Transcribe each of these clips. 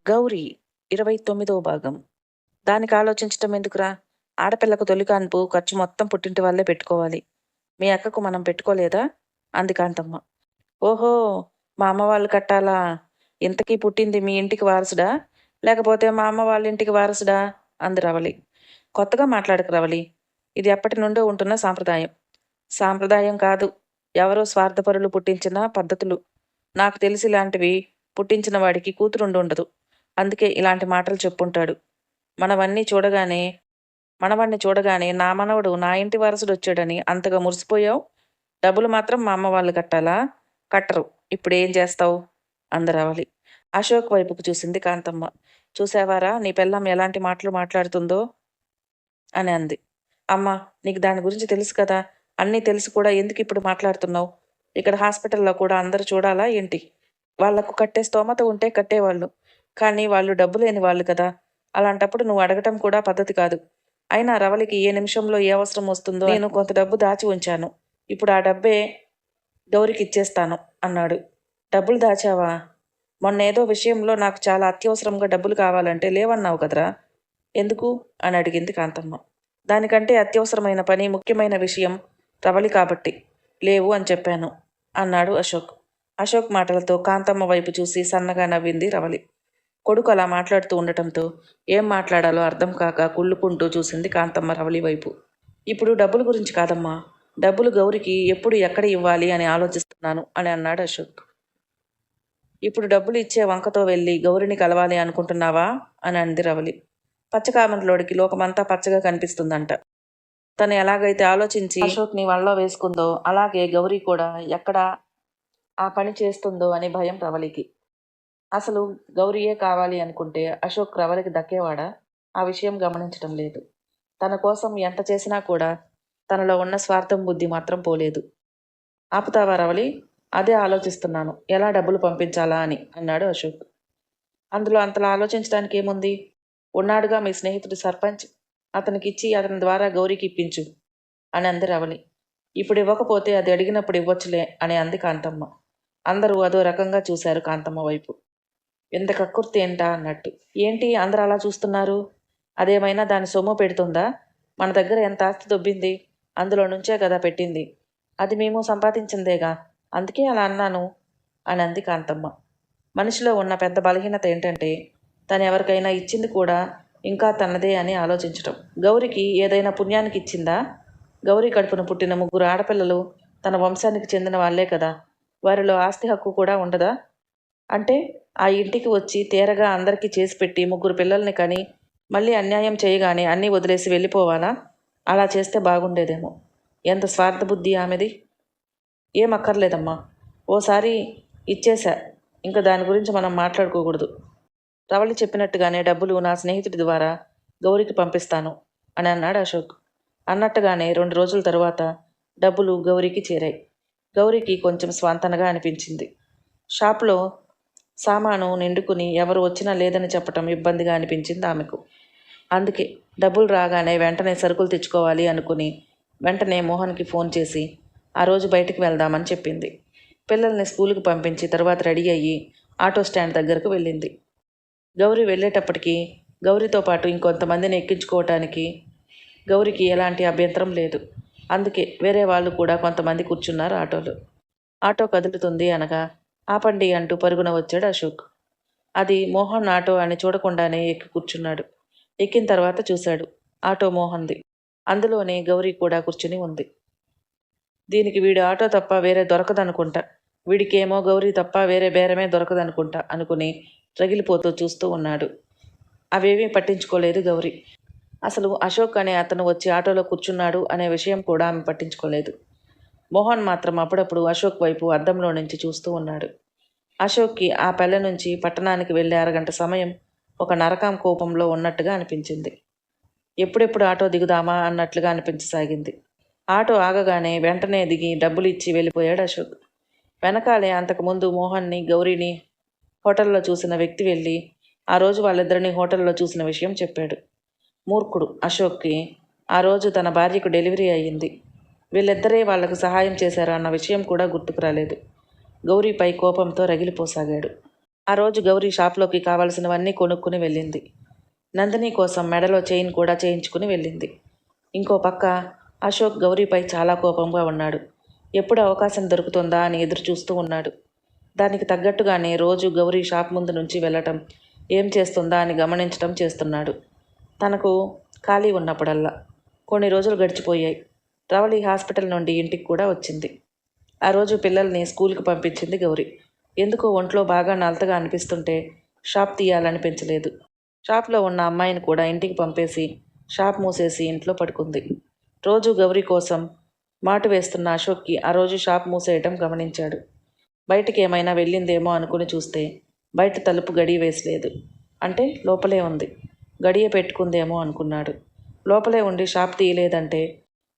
గౌరీ 29వ భాగం. దానికి ఆలోచించటం ఎందుకురా? ఆడపిల్లకు తొలి కాన్పు ఖర్చు మొత్తం పుట్టింటి వాళ్ళే పెట్టుకోవాలి. మీ అక్కకు మనం పెట్టుకోలేదా? అంది కాంతమ్మ. ఓహో, మా అమ్మ వాళ్ళు కట్టాలా? ఇంతకీ పుట్టింది మీ ఇంటికి వారసుడా, లేకపోతే మా అమ్మ వాళ్ళ ఇంటికి వారసుడా? అంది రవలి. కొత్తగా మాట్లాడకు రవలి, ఇది ఎప్పటి నుండో ఉంటున్న సాంప్రదాయం. సాంప్రదాయం కాదు, ఎవరో స్వార్థపరులు పుట్టించిన పద్ధతులు. నాకు తెలిసి ఇలాంటివి పుట్టించిన వాడికి కూతురుండుండదు. అందుకే ఇలాంటి మాటలు చెప్పుంటాడు. మనవన్నీ చూడగానే మనవాణ్ణి చూడగానే నా మనవడు నా ఇంటి వారసుడు వచ్చాడని అంతగా మురిసిపోయావు. డబ్బులు మాత్రం మా అమ్మ వాళ్ళు కట్టాలా? కట్టరు. ఇప్పుడు ఏం చేస్తావు? అందరవలి. అశోక్ వైపుకు చూసింది కాంతమ్మ. చూసావారా నీ పెళ్ళాం ఎలాంటి మాటలు మాట్లాడుతుందో అని అంది. అమ్మా, నీకు దాని గురించి తెలుసు కదా. అన్నీ తెలిసి కూడా ఎందుకు ఇప్పుడు మాట్లాడుతున్నావు? ఇక్కడ హాస్పిటల్లో కూడా అందరూ చూడాలా ఏంటి? వాళ్లకు కట్టే స్తోమత ఉంటే కట్టేవాళ్ళు, కానీ వాళ్ళు డబ్బు లేని వాళ్ళు కదా. అలాంటప్పుడు నువ్వు అడగటం కూడా పద్ధతి కాదు. అయినా రవలికి ఏ నిమిషంలో ఏ అవసరం వస్తుందో నేను కొంత డబ్బు దాచి ఉంచాను. ఇప్పుడు ఆ డబ్బే గౌరికి ఇచ్చేస్తాను అన్నాడు. డబ్బులు దాచావా? మొన్నేదో విషయంలో నాకు చాలా అత్యవసరంగా డబ్బులు కావాలంటే లేవన్నావు కదరా, ఎందుకు అని అడిగింది కాంతమ్మ. దానికంటే అత్యవసరమైన పని, ముఖ్యమైన విషయం రవలి కాబట్టి లేవు అని చెప్పాను అన్నాడు అశోక్. అశోక్ మాటలతో కాంతమ్మ వైపు చూసి సన్నగా నవ్వింది రవలి. కొడుకు అలా మాట్లాడుతూ ఉండటంతో ఏం మాట్లాడాలో అర్థం కాక కుళ్ళుకుంటూ చూసింది కాంతమ్మ రవలి వైపు. ఇప్పుడు డబ్బుల గురించి కాదమ్మా, డబ్బులు గౌరికి ఎప్పుడు ఎక్కడ ఇవ్వాలి అని ఆలోచిస్తున్నాను అని అన్నాడు అశోక్. ఇప్పుడు డబ్బులు ఇచ్చే వంకతో వెళ్ళి గౌరిని కలవాలి అనుకుంటున్నావా అని అంది రవలి. పచ్చకామర్లోడికి లోకమంతా పచ్చగా కనిపిస్తుందంట. తను ఎలాగైతే ఆలోచించి అశోక్ని వల్లో వేసుకుందో అలాగే గౌరీ కూడా ఎక్కడ ఆ పని చేస్తుందో అని భయం రవలికి. అసలు గౌరీయే కావాలి అనుకుంటే అశోక్ రవలికి దక్కేవాడా? ఆ విషయం గమనించటం లేదు. తన కోసం ఎంత చేసినా కూడా తనలో ఉన్న స్వార్థం బుద్ధి మాత్రం పోలేదు. ఆపుతావా రవలి? అదే ఆలోచిస్తున్నాను, ఎలా డబ్బులు పంపించాలా అని అన్నాడు అశోక్. అందులో అంతలా ఆలోచించడానికి ఏముంది? ఉన్నాడుగా మీ స్నేహితుడు సర్పంచ్, అతనికి ఇచ్చి అతని ద్వారా గౌరీకి ఇప్పించు అని అంది రవలి. ఇప్పుడు ఇవ్వకపోతే అది అడిగినప్పుడు ఇవ్వచ్చులే అని అంది కాంతమ్మ. అందరూ అదో రకంగా చూశారు కాంతమ్మ వైపు. ఎంత కక్కుర్తి ఏంటా అన్నట్టు. ఏంటి అందరూ అలా చూస్తున్నారు? అదేమైనా దాని సొమ్ము పెడుతుందా? మన దగ్గర ఎంత ఆస్తి దొబ్బింది, అందులో నుంచే కదా పెట్టింది. అది మేము సంపాదించిందేగా, అందుకే అలా అన్నాను అని అంది కాంతమ్మ. మనిషిలో ఉన్న పెద్ద బలహీనత ఏంటంటే తను ఎవరికైనా ఇచ్చింది కూడా ఇంకా తనదే అని ఆలోచించటం. గౌరికి ఏదైనా పుణ్యానికి ఇచ్చిందా? గౌరీ కడుపున పుట్టిన 3 ఆడపిల్లలు తన వంశానికి చెందిన వాళ్లే కదా. వారిలో ఆస్తి హక్కు కూడా ఉండదా? అంటే ఆ ఇంటికి వచ్చి తేరగా అందరికీ చేసి పెట్టి 3 పిల్లల్ని కని మళ్ళీ అన్యాయం చేయగానే అన్నీ వదిలేసి వెళ్ళిపోవాలా? అలా చేస్తే బాగుండేదేమో. ఎంత స్వార్థబుద్ధి ఆమెది! ఏం అక్కర్లేదమ్మా, ఓసారి ఇచ్చేశా, ఇంకా దాని గురించి మనం మాట్లాడుకోకూడదు. రవలి చెప్పినట్టుగానే డబ్బులు నా స్నేహితుడి ద్వారా గౌరికి పంపిస్తాను అని అన్నాడు అశోక్. అన్నట్టుగానే 2 రోజుల తరువాత డబ్బులు గౌరికి చేరాయి. గౌరికి కొంచెం స్వాంతనగా అనిపించింది. షాప్లో సామాను నిండుకుని ఎవరు వచ్చినా లేదని చెప్పటం ఇబ్బందిగా అనిపించింది ఆమెకు. అందుకే డబ్బులు రాగానే వెంటనే సరుకులు తెచ్చుకోవాలి అనుకుని వెంటనే మోహన్కి ఫోన్ చేసి ఆ రోజు బయటికి వెళ్దామని చెప్పింది. పిల్లల్ని స్కూలుకి పంపించి తర్వాత రెడీ అయ్యి ఆటో స్టాండ్ దగ్గరకు వెళ్ళింది. గౌరీ వెళ్ళేటప్పటికీ గౌరీతో పాటు ఇంకొంతమందిని ఎక్కించుకోవటానికి గౌరికి ఎలాంటి అభ్యంతరం లేదు. అందుకే వేరే వాళ్ళు కూడా కొంతమంది కూర్చున్నారు ఆటోలో. ఆటో కదులుతుంది అనగా ఆపండి అంటూ పరుగున వచ్చాడు అశోక్. అది మోహన్ ఆటో అని చూడకుండానే ఎక్కి కూర్చున్నాడు. ఎక్కిన తర్వాత చూశాడు, ఆటో మోహన్ది. అందులోనే గౌరీ కూడా కూర్చుని ఉంది. దీనికి వీడి ఆటో తప్ప వేరే దొరకదనుకుంటా, వీడికేమో గౌరీ తప్ప వేరే బేరమే దొరకదనుకుంటా అనుకుని రగిలిపోతూ చూస్తూ ఉన్నాడు. అవేమీ పట్టించుకోలేదు గౌరీ. అసలు అశోక్ అనే అతను వచ్చి ఆటోలో కూర్చున్నాడు అనే విషయం కూడా ఆమె పట్టించుకోలేదు. మోహన్ మాత్రం అప్పుడప్పుడు అశోక్ వైపు అద్దంలో నుంచి చూస్తూ ఉన్నాడు. అశోక్కి ఆ పల్లె నుంచి పట్టణానికి వెళ్ళే అరగంట సమయం ఒక నరకం కోపంలో ఉన్నట్టుగా అనిపించింది. ఎప్పుడెప్పుడు ఆటో దిగుదామా అన్నట్లుగా అనిపించసాగింది. ఆటో ఆగగానే వెంటనే దిగి డబ్బులు ఇచ్చి వెళ్ళిపోయాడు అశోక్. వెనకాలే అంతకుముందు మోహన్ని, గౌరీని హోటల్లో చూసిన వ్యక్తి వెళ్ళి ఆ రోజు వాళ్ళిద్దరిని హోటల్లో చూసిన విషయం చెప్పాడు. మూర్ఖుడు అశోక్కి ఆ రోజు తన భార్యకు డెలివరీ అయ్యింది. వీళ్ళిద్దరే వాళ్లకు సహాయం చేశారు అన్న విషయం కూడా గుర్తుకు రాలేదు. గౌరీపై కోపంతో రగిలిపోసాగాడు. ఆ రోజు గౌరీ షాప్లోకి కావలసినవన్నీ కొనుక్కుని వెళ్ళింది. నందిని కోసం మెడలో చైన్ కూడా చేయించుకుని వెళ్ళింది. ఇంకో పక్క అశోక్ గౌరీపై చాలా కోపంగా ఉన్నాడు. ఎప్పుడు అవకాశం దొరుకుతుందా అని ఎదురు చూస్తూ ఉన్నాడు. దానికి తగ్గట్టుగానే రోజు గౌరీ షాప్ ముందు నుంచి వెళ్ళటం, ఏం చేస్తుందా అని గమనించటం చేస్తున్నాడు. తనకు ఖాళీ ఉన్నప్పుడల్లా. కొన్ని రోజులు గడిచిపోయాయి. రవళి హాస్పిటల్ నుండి ఇంటికి కూడా వచ్చింది. ఆ రోజు పిల్లల్ని స్కూల్కి పంపించింది గౌరీ. ఎందుకో ఒంట్లో బాగా నలతగా అనిపిస్తుంటే షాప్ తీయాలనిపించలేదు. షాప్లో ఉన్న అమ్మాయిని కూడా ఇంటికి పంపేసి షాప్ మూసేసి ఇంట్లో పడుకుంది. రోజు గౌరీ కోసం మాటు వేస్తున్న అశోక్కి ఆ రోజు షాప్ మూసేయటం గమనించాడు. బయటికి ఏమైనా వెళ్ళిందేమో అనుకుని చూస్తే బయట తలుపు గడియ వేసలేదు. అంటే లోపలే ఉంది. గడియ పెట్టుకుందేమో అనుకున్నాడు. లోపలే ఉండి షాప్ తీయలేదంటే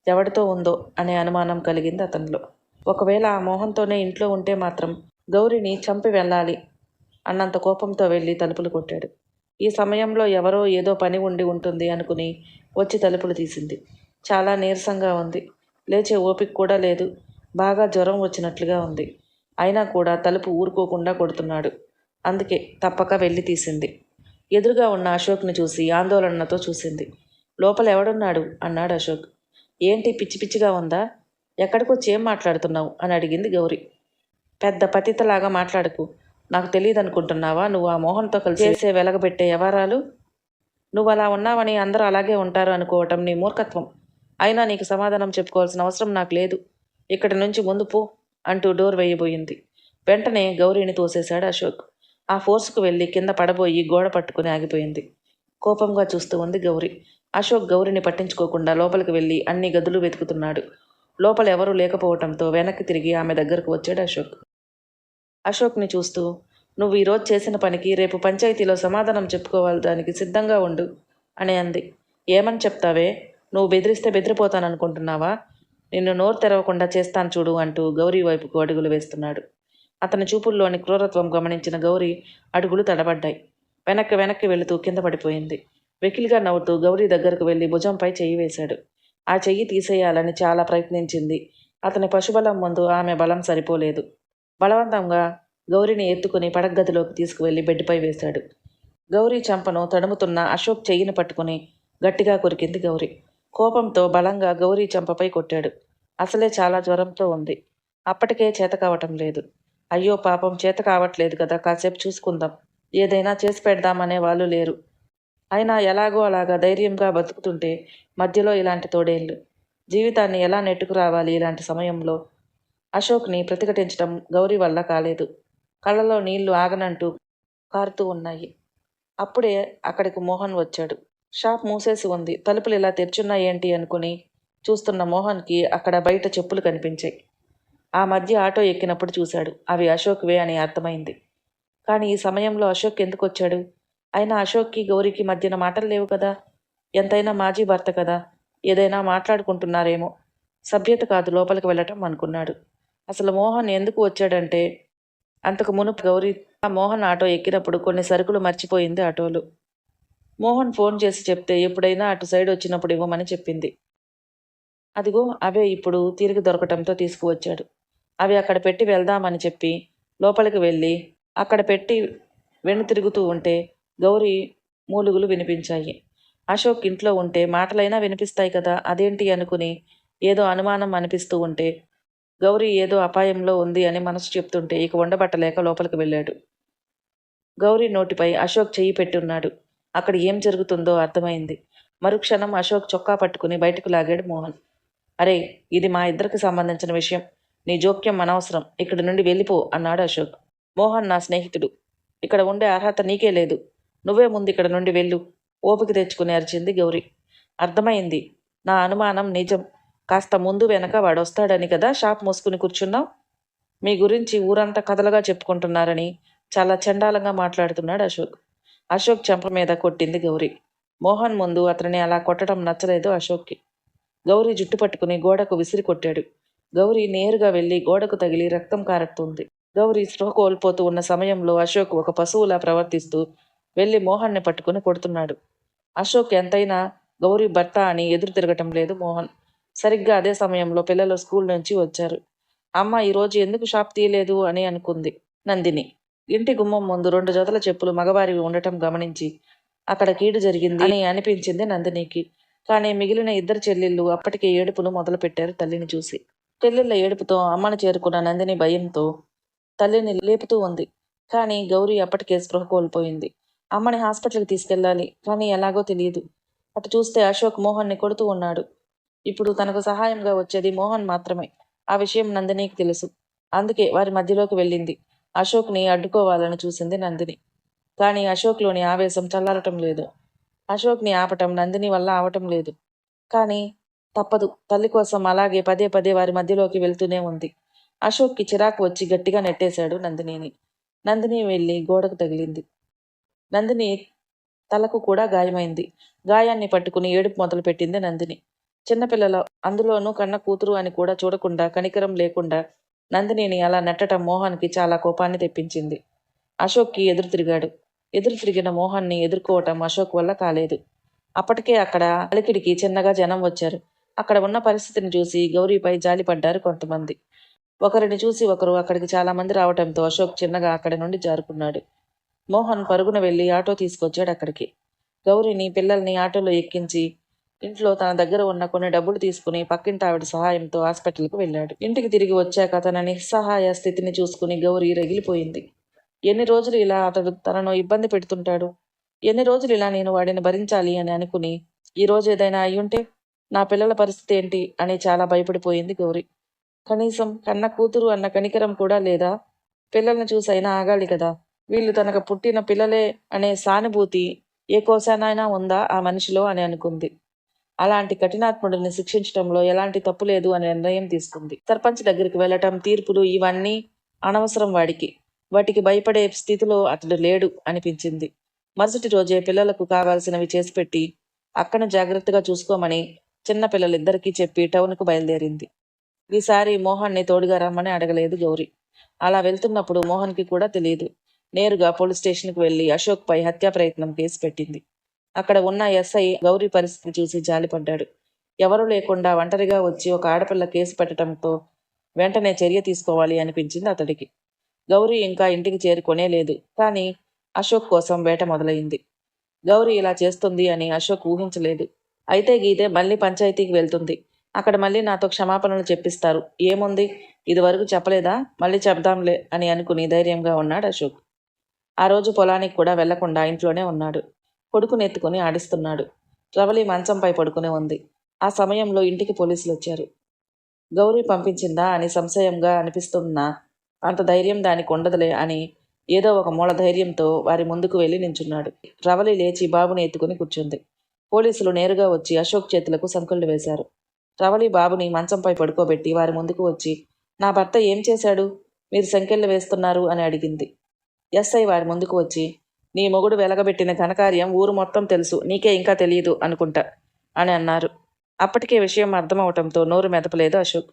ఎవడితో ఉందో అనే అనుమానం కలిగింది అతనిలో. ఒకవేళ ఆ మోహన్తోనే ఇంట్లో ఉంటే మాత్రం గౌరిని చంపి వెళ్ళాలి అన్నంత కోపంతో వెళ్ళి తలుపులు కొట్టాడు. ఈ సమయంలో ఎవరో ఏదో పని ఉండి ఉంటుంది అనుకుని వచ్చి తలుపులు తీసింది. చాలా నీరసంగా ఉంది. లేచే ఓపిక కూడా లేదు. బాగా జ్వరం వచ్చినట్లుగా ఉంది. అయినా కూడా తలుపు ఊరుకోకుండా కొడుతున్నాడు. అందుకే తప్పక వెళ్ళి తీసింది. ఎదురుగా ఉన్న అశోక్ని చూసి ఆందోళనతో చూసింది. లోపల ఎవడున్నాడు అన్నాడు అశోక్. ఏంటి పిచ్చి పిచ్చిగా ఉందా? ఎక్కడికొచ్చి ఏం మాట్లాడుతున్నావు అని అడిగింది గౌరీ. పెద్ద పతితలాగా మాట్లాడకు. నాకు తెలియదు అనుకుంటున్నావా నువ్వు ఆ మోహన్తో కలిసి చేసే వెలగబెట్టే వ్యవహారాలు? నువ్వు అలా ఉన్నావని అందరూ అలాగే ఉంటారు అనుకోవటం నీ మూర్ఖత్వం. అయినా నీకు సమాధానం చెప్పుకోవాల్సిన అవసరం నాకు లేదు. ఇక్కడి నుంచి ముందు పో అంటూ డోర్ వేయబోయింది. వెంటనే గౌరీని తోసేశాడు అశోక్. ఆ ఫోర్స్కు వెళ్ళి కింద పడబోయి గోడ పట్టుకుని ఆగిపోయింది. కోపంగా చూస్తూ ఉంది గౌరీ. అశోక్ గౌరిని పట్టించుకోకుండా లోపలికి వెళ్ళి అన్ని గదులు వెతుకుతున్నాడు. లోపల ఎవరూ లేకపోవటంతో వెనక్కి తిరిగి ఆమె దగ్గరకు వచ్చాడు అశోక్. అశోక్ని చూస్తూ, నువ్వు ఈరోజు చేసిన పనికి రేపు పంచాయతీలో సమాధానం చెప్పుకోవాలి, దానికి సిద్ధంగా ఉండు అని అంది. ఏమని చెప్తావే? నువ్వు బెదిరిస్తే బెదిరిపోతాననుకుంటున్నావా? నిన్ను నోరు తెరవకుండా చేస్తాను చూడు అంటూ గౌరీ వైపుకు అడుగులు వేస్తున్నాడు. అతని చూపుల్లోని క్రూరత్వం గమనించిన గౌరీ అడుగులు తడబడ్డాయి. వెనక్కి వెనక్కి వెళుతూ కింద పడిపోయింది. వెకిలిగా నవ్వుతూ గౌరీ దగ్గరకు వెళ్ళి భుజంపై చెయ్యి వేశాడు. ఆ చెయ్యి తీసేయాలని చాలా ప్రయత్నించింది. అతని పశుబలం ముందు ఆమె బలం సరిపోలేదు. బలవంతంగా గౌరీని ఎత్తుకుని పడగదిలోకి తీసుకువెళ్ళి బెడ్పై వేశాడు. గౌరీ చెంపను తడుముతున్న అశోక్ చెయ్యిని పట్టుకుని గట్టిగా కొరికింది గౌరీ. కోపంతో బలంగా గౌరీ చెంపపై కొట్టాడు. అసలే చాలా జ్వరంతో ఉంది. అప్పటికే చేత కావటం లేదు. అయ్యో పాపం, చేత కావట్లేదు కదా, కాసేపు చూసుకుందాం, ఏదైనా చేసి పెడదామనే వాళ్ళు లేరు. అయినా ఎలాగో అలాగా ధైర్యంగా బతుకుతుంటే మధ్యలో ఇలాంటి తోడేళ్ళు. జీవితాన్ని ఎలా నెట్టుకు రావాలి ఇలాంటి సమయంలో? అశోక్ని ప్రతిఘటించడం గౌరీ వల్ల కాలేదు. కళ్ళలో నీళ్లు ఆగనంటూ కారుతూ ఉన్నాయి. అప్పుడే అక్కడికి మోహన్ వచ్చాడు. షాప్ మూసేసి ఉంది. తలుపులు ఇలా తెరుచున్నాయేంటి అనుకుని చూస్తున్న మోహన్కి అక్కడ బయట చెప్పులు కనిపించాయి. ఆ మధ్య ఆటో ఎక్కినప్పుడు చూశాడు. అవి అశోక్వే అని అర్థమైంది. కానీ ఈ సమయంలో అశోక్ ఎందుకు వచ్చాడు? అయినా అశోక్కి గౌరీకి మధ్యన మాటలు లేవు కదా. ఎంతైనా మాజీ భర్త కదా, ఏదైనా మాట్లాడుకుంటున్నారేమో. సభ్యత కాదు లోపలికి వెళ్ళటం అనుకున్నాడు. అసలు మోహన్ ఎందుకు వచ్చాడంటే, అంతకు మునుపు గౌరీ మోహన్ ఆటో ఎక్కినప్పుడు కొన్ని సరుకులు మర్చిపోయింది ఆటోలో. మోహన్ ఫోన్ చేసి చెప్తే ఎప్పుడైనా అటు సైడ్ వచ్చినప్పుడు ఇవ్వమని చెప్పింది. అదిగో అవే ఇప్పుడు తిరిగి దొరకటంతో తీసుకువచ్చాడు. అవి అక్కడ పెట్టి వెళ్దామని చెప్పి లోపలికి వెళ్ళి అక్కడ పెట్టి తిరుగుతూ ఉంటే గౌరీ మూలుగులు వినిపించాయి. అశోక్ ఇంట్లో ఉంటే మాటలైనా వినిపిస్తాయి కదా, అదేంటి అనుకుని ఏదో అనుమానం అనిపిస్తూ ఉంటే గౌరీ ఏదో అపాయంలో ఉంది అని మనసు చెప్తుంటే ఇక ఉండబట్టలేక లోపలికి వెళ్ళాడు. గౌరీ నోటిపై అశోక్ చెయ్యి పెట్టున్నాడు. అక్కడ ఏం జరుగుతుందో అర్థమైంది. మరుక్షణం అశోక్ చొక్కా పట్టుకుని బయటకు లాగాడు మోహన్. అరే, ఇది మా ఇద్దరికి సంబంధించిన విషయం, నీ జోక్యం అనవసరం, ఇక్కడి నుండి వెళ్ళిపో అన్నాడు అశోక్. మోహన్ నా స్నేహితుడు, ఇక్కడ ఉండే అర్హత నీకే లేదు, నువ్వే ముందు ఇక్కడ నుండి వెళ్ళు, ఓపిక తెచ్చుకుని అరిచింది గౌరీ. అర్థమైంది, నా అనుమానం నిజం. కాస్త ముందు వెనక వాడొస్తాడని కదా షాప్ మూసుకుని కూర్చున్నావు. మీ గురించి ఊరంతా కథలుగా చెప్పుకుంటున్నారని చాలా చండాలంగా మాట్లాడుతున్నాడు అశోక్. అశోక్ చెంప మీద కొట్టింది గౌరీ. మోహన్ ముందు అతనిని అలా కొట్టడం నచ్చలేదు అశోక్కి. గౌరీ జుట్టు పట్టుకుని గోడకు విసిరి కొట్టాడు. గౌరీ నేరుగా వెళ్ళి గోడకు తగిలి రక్తం కారుతుంది. గౌరీ స్పృహ కోల్పోతూ ఉన్న సమయంలో అశోక్ ఒక పశువులా ప్రవర్తిస్తూ వెళ్ళి మోహన్ని పట్టుకుని కొడుతున్నాడు. అశోక్ ఎంతైనా గౌరీ భర్త అని ఎదురు తిరగటం లేదు మోహన్. సరిగ్గా అదే సమయంలో పిల్లలు స్కూల్ నుంచి వచ్చారు. అమ్మ ఈరోజు ఎందుకు షాప్ తీయలేదు అని అనుకుంది నందిని. ఇంటి గుమ్మం ముందు 2 జతల చెప్పులు మగవారివి ఉండటం గమనించి అక్కడ కీడు జరిగింది అని అనిపించింది నందినికి. కానీ మిగిలిన 2 చెల్లెళ్ళు అప్పటికే ఏడుపును మొదలుపెట్టారు తల్లిని చూసి. చెల్లెళ్ళ ఏడుపుతో అమ్మను చేరుకున్న నందిని భయంతో తల్లిని లేపుతూ ఉంది. కానీ గౌరీ అప్పటికే స్పృహ కోల్పోయింది. అమ్మని హాస్పిటల్కి తీసుకెళ్ళాలి, కానీ ఎలాగో తెలియదు. అటు చూస్తే అశోక్ మోహన్ని కొడుతూ ఉన్నాడు. ఇప్పుడు తనకు సహాయంగా వచ్చేది మోహన్ మాత్రమే. ఆ విషయం నందినికి తెలుసు. అందుకే వారి మధ్యలోకి వెళ్ళింది. అశోక్ని అడ్డుకోవాలని చూసింది నందిని. కానీ అశోక్లోని ఆవేశం చల్లారటం లేదు. అశోక్ని ఆపటం నందిని వల్ల అవటం లేదు. కానీ తప్పదు. తల్లి కోసం అలాగే పదే పదే వారి మధ్యలోకి వెళ్తూనే ఉంది. అశోక్కి చిరాకు వచ్చి గట్టిగా నెట్టేశాడు నందినిని. నందిని వెళ్ళి గోడకు తగిలింది. నందిని తలకు కూడా గాయమైంది. గాయాన్ని పట్టుకుని ఏడుపు మొదలుపెట్టింది నందిని. చిన్నపిల్లల, అందులోనూ కన్న కూతురు అని కూడా చూడకుండా, కనికరం లేకుండా నందినిని అలా నెట్టడం మోహన్కి చాలా కోపాన్ని తెప్పించింది. అశోక్కి ఎదురు తిరిగాడు. ఎదురు తిరిగిన మోహన్ని ఎదుర్కోవటం అశోక్ వల్ల కాలేదు. అప్పటికే అక్కడ అలికిడికి చిన్నగా జనం వచ్చారు. అక్కడ ఉన్న పరిస్థితిని చూసి గౌరీపై జాలిపడ్డారు కొంతమంది. ఒకరిని చూసి ఒకరు అక్కడికి చాలా మంది రావటంతో అశోక్ చిన్నగా అక్కడి నుండి జారుకున్నాడు. మోహన్ పరుగున వెళ్ళి ఆటో తీసుకొచ్చాడు అక్కడికి. గౌరీని, పిల్లల్ని ఆటోలో ఎక్కించి ఇంట్లో తన దగ్గర ఉన్న కొన్ని డబ్బులు తీసుకుని పక్కింటి ఆవిడ సహాయంతో హాస్పిటల్కు వెళ్ళాడు. ఇంటికి తిరిగి వచ్చాక తన నిస్సహాయ స్థితిని చూసుకుని గౌరీ రగిలిపోయింది. ఎన్ని రోజులు ఇలా అతడు తనను ఇబ్బంది పెడుతుంటాడు? ఎన్ని రోజులు ఇలా నేను వాడిని భరించాలి అని అనుకుని, ఈ రోజు ఏదైనా అయ్యుంటే నా పిల్లల పరిస్థితి ఏంటి అని చాలా భయపడిపోయింది గౌరీ. కనీసం కన్న కూతురు అన్న కనికరం కూడా లేదా? పిల్లల్ని చూసైనా ఆగాలి కదా. వీళ్ళు తనకు పుట్టిన పిల్లలే అనే సానుభూతి ఏ కోశానైనా ఉందా ఆ మనిషిలో అని అనుకుంది. అలాంటి కఠినాత్ముడిని శిక్షించడంలో ఎలాంటి తప్పు లేదు అనే నిర్ణయం తీసుకుంది. సర్పంచ్ దగ్గరికి వెళ్ళటం, తీర్పులు ఇవన్నీ అనవసరం వాడికి. వాటికి భయపడే స్థితిలో అతడు లేడు అనిపించింది. మరుసటి రోజే పిల్లలకు కావాల్సినవి చేసిపెట్టి అక్కను జాగ్రత్తగా చూసుకోమని చిన్న పిల్లలిద్దరికీ చెప్పి టౌన్కు బయలుదేరింది. ఈసారి మోహన్ని తోడుగా రమ్మని అడగలేదు గౌరీ. అలా వెళ్తున్నప్పుడు మోహన్కి కూడా తెలియదు. నేరుగా పోలీస్ స్టేషన్కి వెళ్ళి అశోక్పై హత్యా ప్రయత్నం కేసు పెట్టింది. అక్కడ ఉన్న ఎస్ఐ గౌరీ పరిస్థితి చూసి జాలిపడ్డాడు. ఎవరూ లేకుండా ఒంటరిగా వచ్చి ఒక ఆడపిల్ల కేసు పెట్టడంతో వెంటనే చర్య తీసుకోవాలి అనిపించింది అతడికి. గౌరీ ఇంకా ఇంటికి చేరుకొనే లేదు. కానీ అశోక్ కోసం వేట మొదలైంది. గౌరీ ఇలా చేస్తుంది అని అశోక్ ఊహించలేదు. అయితే గీతే మళ్ళీ పంచాయతీకి వెళ్తుంది. అక్కడ మళ్ళీ నాతో క్షమాపణలు చెప్పిస్తారు. ఏముంది, ఇదివరకు చెప్పలేదా, మళ్ళీ చెప్దాంలే అని అనుకుని ధైర్యంగా ఉన్నాడు అశోక్. ఆ రోజు పొలానికి కూడా వెళ్లకుండా ఇంట్లోనే ఉన్నాడు. కొడుకుని ఎత్తుకుని ఆడిస్తున్నాడు. రవలి మంచంపై పడుకుని ఉంది. ఆ సమయంలో ఇంటికి పోలీసులు వచ్చారు. గౌరీ పంపించిందా అని సంశయంగా అనిపిస్తున్నా అంత ధైర్యం దానికి ఉండదులే అని ఏదో ఒక మూల ధైర్యంతో వారి ముందుకు వెళ్ళి నించున్నాడు. రవలి లేచి బాబుని ఎత్తుకుని కూర్చుంది. పోలీసులు నేరుగా వచ్చి అశోక్ చేతులకు సంకుళ్ళు వేశారు. రవలి బాబుని మంచంపై పడుకోబెట్టి వారి ముందుకు వచ్చి, నా భర్త ఏం చేశాడు, మీరు సంకెళ్ళు వేస్తున్నారు అని అడిగింది. ఎస్ఐ వారి ముందుకు వచ్చి, నీ మొగుడు వెలగబెట్టిన ఘనకార్యం ఊరు మొత్తం తెలుసు, నీకే ఇంకా తెలియదు అనుకుంటా అని అన్నారు. అప్పటికే విషయం అర్థమవటంతో నోరు మెదపలేదు అశోక్.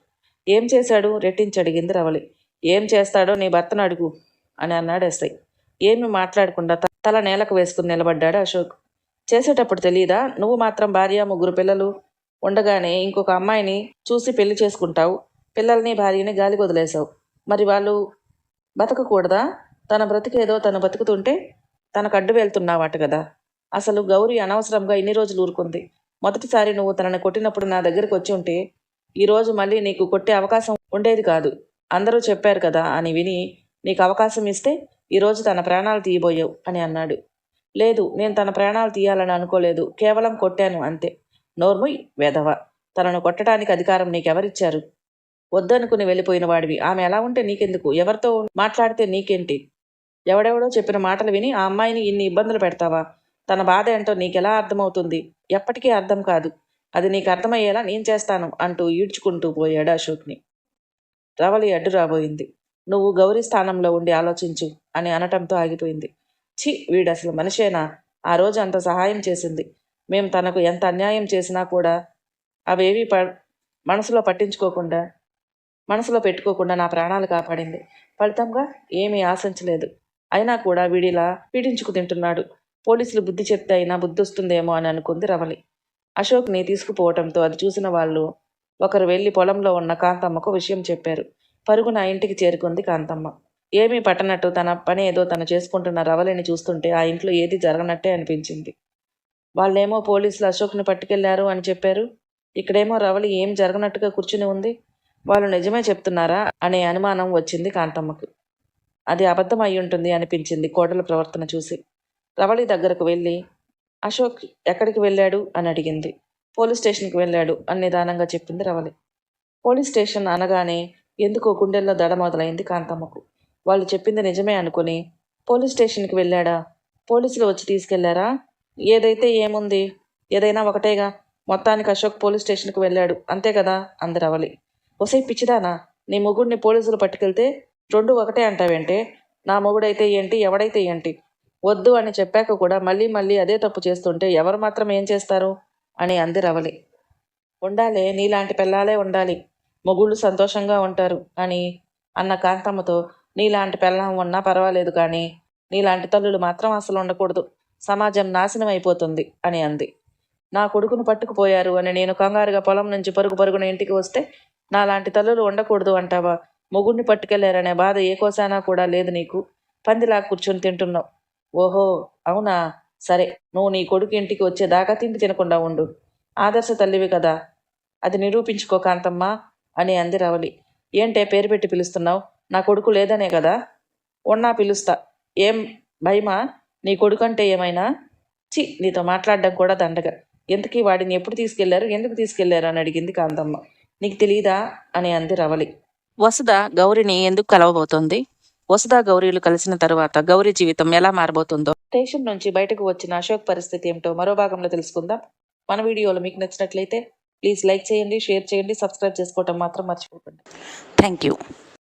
ఏం చేశాడు రెట్టించి అడిగింది రవలి. ఏం చేస్తాడో నీ భర్తను అడుగు అని అన్నాడు ఎస్ఐ. ఏమి మాట్లాడకుండా తల నేలకు వేసుకుని నిలబడ్డాడు అశోక్. చేసేటప్పుడు తెలియదా, నువ్వు మాత్రం భార్య, 3 పిల్లలు ఉండగానే ఇంకొక అమ్మాయిని చూసి పెళ్లి చేసుకుంటావు, పిల్లల్ని భార్యని గాలికి వదిలేశావు. మరి వాళ్ళు బతకకూడదా? తన బ్రతికేదో తను బతుకుతుంటే తనకు అడ్డు వెళ్తున్నావాట కదా. అసలు గౌరీ అనవసరంగా ఇన్ని రోజులు ఊరుకుంది. మొదటిసారి నువ్వు తనని కొట్టినప్పుడు నా దగ్గరికి వచ్చి ఉంటే ఈరోజు మళ్ళీ నీకు కొట్టే అవకాశం ఉండేది కాదు. అందరూ చెప్పారు కదా అని విని నీకు అవకాశం ఇస్తే ఈరోజు తన ప్రాణాలు తీయబోయావు అని అన్నాడు. లేదు, నేను తన ప్రాణాలు తీయాలని అనుకోలేదు, కేవలం కొట్టాను అంతే. నోర్ముయ్ వెధవ, తనను కొట్టడానికి అధికారం నీకెవరిచ్చారు? వద్దనుకుని వెళ్ళిపోయిన వాడివి. ఆమె ఎలా ఉంటే నీకెందుకు? ఎవరితో మాట్లాడితే నీకేంటి? ఎవడెవడో చెప్పిన మాటలు విని ఆ అమ్మాయిని ఇన్ని ఇబ్బందులు పెడతావా? తన బాధ ఏంటో నీకెలా అర్థమవుతుంది? ఎప్పటికీ అర్థం కాదు. అది నీకు అర్థమయ్యేలా నేను చేస్తాను అంటూ ఈడ్చుకుంటూ పోయాడు అశోక్ని. రవలి అడ్డు రాబోయింది. నువ్వు గౌరీ స్థానంలో ఉండి ఆలోచించు అని అనటంతో ఆగిపోయింది. ఛీ, వీడసలు మనిషేనా? ఆ రోజు అంత సహాయం చేసింది. మేం తనకు ఎంత అన్యాయం చేసినా కూడా అవేవి మనసులో పెట్టుకోకుండా నా ప్రాణాలు కాపాడింది. ఫలితంగా ఏమీ ఆశించలేదు. అయినా కూడా వీడిలా పీడించుకు తింటున్నాడు. పోలీసులు బుద్ధి చెప్తే అయినా బుద్ధి వస్తుందేమో అని అనుకుంది రవలి. అశోక్ని తీసుకుపోవటంతో అది చూసిన వాళ్ళు ఒకరు వెళ్ళి పొలంలో ఉన్న కాంతమ్మకు విషయం చెప్పారు. పరుగున ఇంటికి చేరుకుంది కాంతమ్మ. ఏమీ పట్టనట్టు తన పని ఏదో తను చేసుకుంటున్న రవలిని చూస్తుంటే ఆ ఇంట్లో ఏది జరగనట్టే అనిపించింది. వాళ్ళేమో పోలీసులు అశోక్ని పట్టుకెళ్లారు అని చెప్పారు. ఇక్కడేమో రవలి ఏం జరగనట్టుగా కూర్చుని ఉంది. వాళ్ళు నిజమే చెప్తున్నారా అనే అనుమానం వచ్చింది కాంతమ్మకు. అది అబద్ధం అయి ఉంటుంది అనిపించింది కోడల ప్రవర్తన చూసి. రవలి దగ్గరకు వెళ్ళి అశోక్ ఎక్కడికి వెళ్ళాడు అని అడిగింది. పోలీస్ స్టేషన్కి వెళ్ళాడు అని నిదానంగా చెప్పింది రవలి. పోలీస్ స్టేషన్ అనగానే ఎందుకో గుండెల్లో దడ మొదలైంది కాంతమ్మకు. వాళ్ళు చెప్పింది నిజమే అనుకుని పోలీస్ స్టేషన్కి వెళ్ళాడా, పోలీసులు వచ్చి తీసుకెళ్లారా, ఏదైతే ఏముంది, ఏదైనా ఒకటేగా, మొత్తానికి అశోక్ పోలీస్ స్టేషన్కి వెళ్ళాడు అంతే కదా అంది రవలి. ఒసై పిచ్చిదానా, నీ మొగుడిని పోలీసులు పట్టుకెళ్తే రెండు ఒకటే అంటావేంటే? నా మొగుడైతే ఏంటి, ఎవడైతే ఏంటి? వద్దు అని చెప్పాక కూడా మళ్ళీ మళ్ళీ అదే తప్పు చేస్తుంటే ఎవరు మాత్రం ఏం చేస్తారు అని అంది రవలి. ఉండాలే, నీలాంటి పిల్లాలే ఉండాలి, మొగుళ్ళు సంతోషంగా ఉంటారు అని అన్న కాంతమ్మతో నీలాంటి పెళ్ళాం ఉన్నా పర్వాలేదు కానీ నీలాంటి తల్లులు మాత్రం అసలు ఉండకూడదు, సమాజం నాశనం అయిపోతుంది అని అంది. నా కొడుకును పట్టుకుపోయారు అని నేను కంగారుగా పొలం నుంచి పరుగు పరుగున ఇంటికి వస్తే నాలాంటి తల్లులు ఉండకూడదు అంటావా? మొగుడిని పట్టుకెళ్లారనే బాధ ఏ కోసానా కూడా లేదు నీకు. పందిలా కూర్చొని తింటున్నావు. ఓహో అవునా, సరే, నువ్వు నీ కొడుకు ఇంటికి వచ్చేదాకా తిండి తినకుండా ఉండు. ఆదర్శ తల్లివి కదా, అది నిరూపించుకో కాంతమ్మా అని అంది రవలి. ఏంటే పేరు పెట్టి పిలుస్తున్నావు? నా కొడుకు లేదనే కదా? ఉన్నా పిలుస్తా. ఏం భయమా నీ కొడుకంటే ఏమైనా? చి, నీతో మాట్లాడడం కూడా దండగా. ఎందుకీ వాడిని ఎప్పుడు తీసుకెళ్లారు, ఎందుకు తీసుకెళ్లారు అని అడిగింది కాంతమ్మ. నీకు తెలీదా అని అంది రవలి. వసుధ గౌరిని ఎందుకు కలవబోతోంది? వసుధ గౌరీలు కలిసిన తరువాత గౌరీ జీవితం ఎలా మారబోతుందో, స్టేషన్ నుంచి బయటకు వచ్చిన అశోక్ పరిస్థితి ఏమిటో మరో భాగంలో తెలుసుకుందాం. మన వీడియోలు మీకు నచ్చినట్లయితే ప్లీజ్ లైక్ చేయండి, షేర్ చేయండి, సబ్స్క్రైబ్ చేసుకోవటం మాత్రం మర్చిపోకండి. Thank you.